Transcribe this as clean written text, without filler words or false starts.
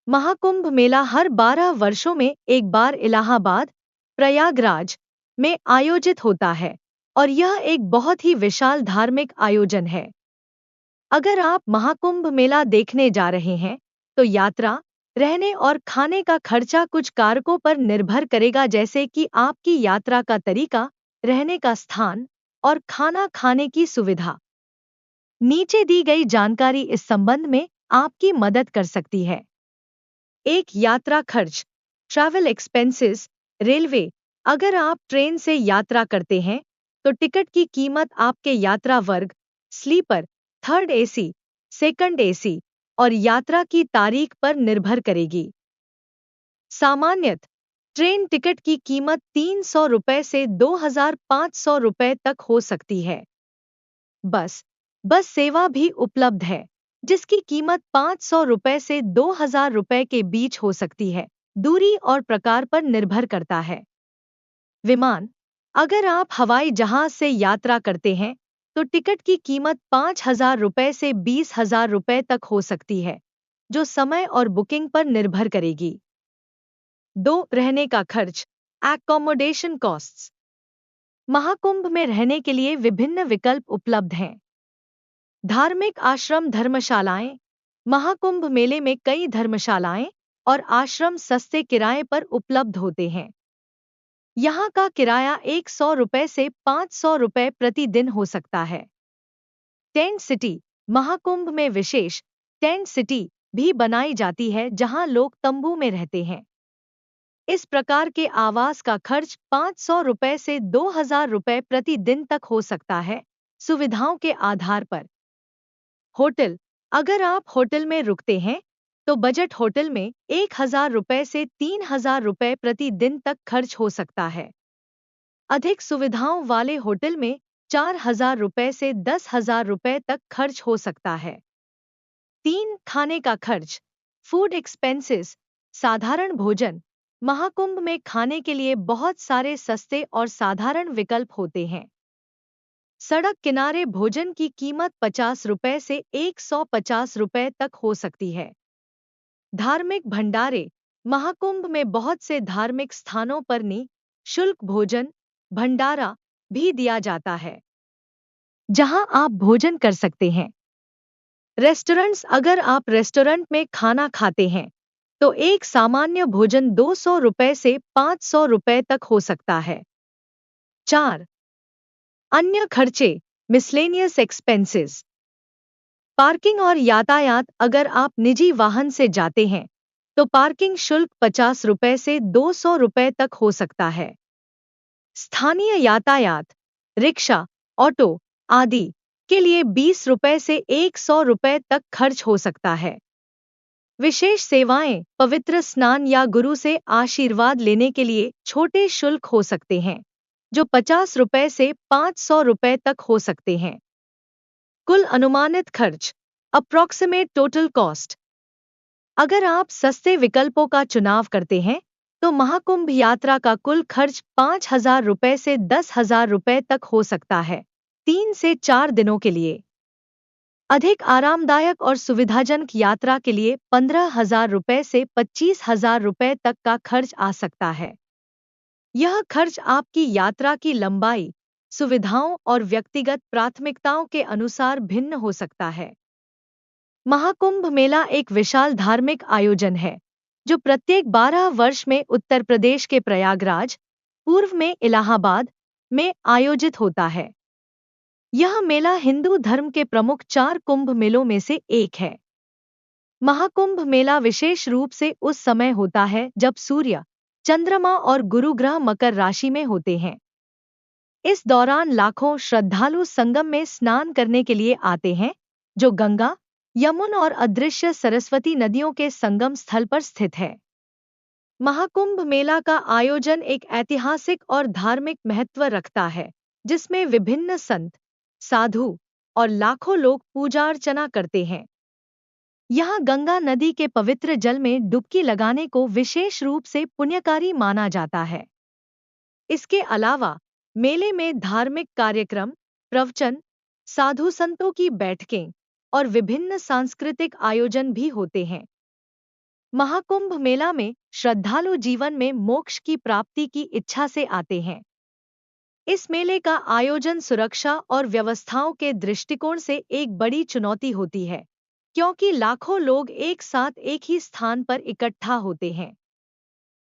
महाकुंभ मेला हर 12 वर्षों में एक बार इलाहाबाद, प्रयागराज में आयोजित होता है और यह एक बहुत ही विशाल धार्मिक आयोजन है। अगर आप महाकुंभ मेला देखने जा रहे हैं, तो यात्रा, रहने और खाने का खर्चा कुछ कारकों पर निर्भर करेगा, जैसे कि आपकी यात्रा का तरीका, रहने का स्थान और खाना खाने की सुविधा। नीचे दी गई जानकारी इस संबंध में आपकी मदद कर सकती है। एक यात्रा खर्च, ट्रैवल एक्सपेंसेस, रेलवे। अगर आप ट्रेन से यात्रा करते हैं, तो टिकट की कीमत आपके यात्रा वर्ग, sleeper, third AC, second AC और यात्रा की तारीख पर निर्भर करेगी। सामान्यतः ट्रेन टिकट की कीमत 300 रुपये से 2500 रुपये तक हो सकती है। बस बस सेवा भी उपलब्ध है, जिसकी कीमत 500 रुपये से 2000 रुपये के बीच हो सकती है। दूरी और प्रकार पर निर्भर करता है। विमान, अगर आप हवाई जहाज से यात्रा करते हैं, तो टिकट की कीमत 5000 रुपये से 20,000 रुपये तक हो सकती है, जो समय और बुकिंग पर निर्भर करेगी। 2. रहने का खर्च, एकोमोडेशन कॉस्ट्स। महाकुंभ में रहने के लिए विभिन्न विकल्प उपलब्ध हैं। धार्मिक आश्रम धर्मशालाएं। महाकुंभ मेले में कई धर्मशालाएं और आश्रम सस्ते किराए पर उपलब्ध होते हैं। यहाँ का किराया 100 रुपये से 500 रुपये प्रतिदिन हो सकता है। टेंट सिटी, महाकुंभ में विशेष टेंट सिटी भी बनाई जाती है, जहाँ लोग तंबू में रहते हैं। इस प्रकार के आवास का खर्च 500 रुपये से 2000 रुपये प्रतिदिन तक हो सकता है, सुविधाओं के आधार पर। होटल, अगर आप होटल में रुकते हैं, तो बजट होटल में 1000 रुपये से 3000 रुपये प्रतिदिन तक खर्च हो सकता है। अधिक सुविधाओं वाले होटल में 4000 रुपये से 10,000 रुपये तक खर्च हो सकता है। 3. खाने का खर्च, फूड एक्सपेंसेस। साधारण भोजन, महाकुंभ में खाने के लिए बहुत सारे सस्ते और साधारण विकल्प होते हैं। सड़क किनारे भोजन की कीमत 50 रुपये से 150 रुपये तक हो सकती है। धार्मिक भंडारे, महाकुंभ में बहुत से धार्मिक स्थानों पर निःशुल्क भोजन भंडारा भी दिया जाता है, जहां आप भोजन कर सकते हैं। रेस्टोरेंट्स, अगर आप रेस्टोरेंट में खाना खाते हैं, तो एक सामान्य भोजन 200 रुपये से 500 रुपये तक हो सकता है। 4. अन्य खर्चे, मिसलेनियस एक्सपेंसेस। पार्किंग और यातायात, अगर आप निजी वाहन से जाते हैं, तो पार्किंग शुल्क 50 रुपये से 200 रुपये तक हो सकता है। स्थानीय यातायात, रिक्शा, ऑटो आदि के लिए 20 रुपये से 100 रुपये तक खर्च हो सकता है। विशेष सेवाएं, पवित्र स्नान या गुरु से आशीर्वाद लेने के लिए छोटे शुल्क हो सकते हैं, जो 50 रुपये से 500 रुपये तक हो सकते हैं। कुल अनुमानित खर्च, अप्रॉक्सिमेट टोटल कॉस्ट। अगर आप सस्ते विकल्पों का चुनाव करते हैं, तो महाकुंभ यात्रा का कुल खर्च 5000 रुपये से 10,000 रुपये तक हो सकता है, 3 से 4 दिनों के लिए। अधिक आरामदायक और सुविधाजनक यात्रा के लिए 15,000 रुपये से 25,000 रुपये तक का खर्च आ सकता है। यह खर्च आपकी यात्रा की लंबाई, सुविधाओं और व्यक्तिगत प्राथमिकताओं के अनुसार भिन्न हो सकता है। महाकुंभ मेला एक विशाल धार्मिक आयोजन है, जो प्रत्येक 12 वर्ष में उत्तर प्रदेश के प्रयागराज, पूर्व में इलाहाबाद में आयोजित होता है। यह मेला हिंदू धर्म के प्रमुख 4 कुंभ मेलों में से एक है। महाकुंभ मेला विशेष रूप से उस समय होता है जब सूर्य, चंद्रमा और गुरु ग्रह मकर राशि में होते हैं। इस दौरान लाखों श्रद्धालु संगम में स्नान करने के लिए आते हैं, जो गंगा, यमुना और अदृश्य सरस्वती नदियों के संगम स्थल पर स्थित है। महाकुंभ मेला का आयोजन एक ऐतिहासिक और धार्मिक महत्व रखता है, जिसमें विभिन्न संत, साधु और लाखों लोग पूजा अर्चना करते हैं। यहाँ गंगा नदी के पवित्र जल में डुबकी लगाने को विशेष रूप से पुण्यकारी माना जाता है। इसके अलावा मेले में धार्मिक कार्यक्रम, प्रवचन, साधु संतों की बैठकें और विभिन्न सांस्कृतिक आयोजन भी होते हैं। महाकुंभ मेला में श्रद्धालु जीवन में मोक्ष की प्राप्ति की इच्छा से आते हैं। इस मेले का आयोजन सुरक्षा और व्यवस्थाओं के दृष्टिकोण से एक बड़ी चुनौती होती है, क्योंकि लाखों लोग एक साथ एक ही स्थान पर इकट्ठा होते हैं।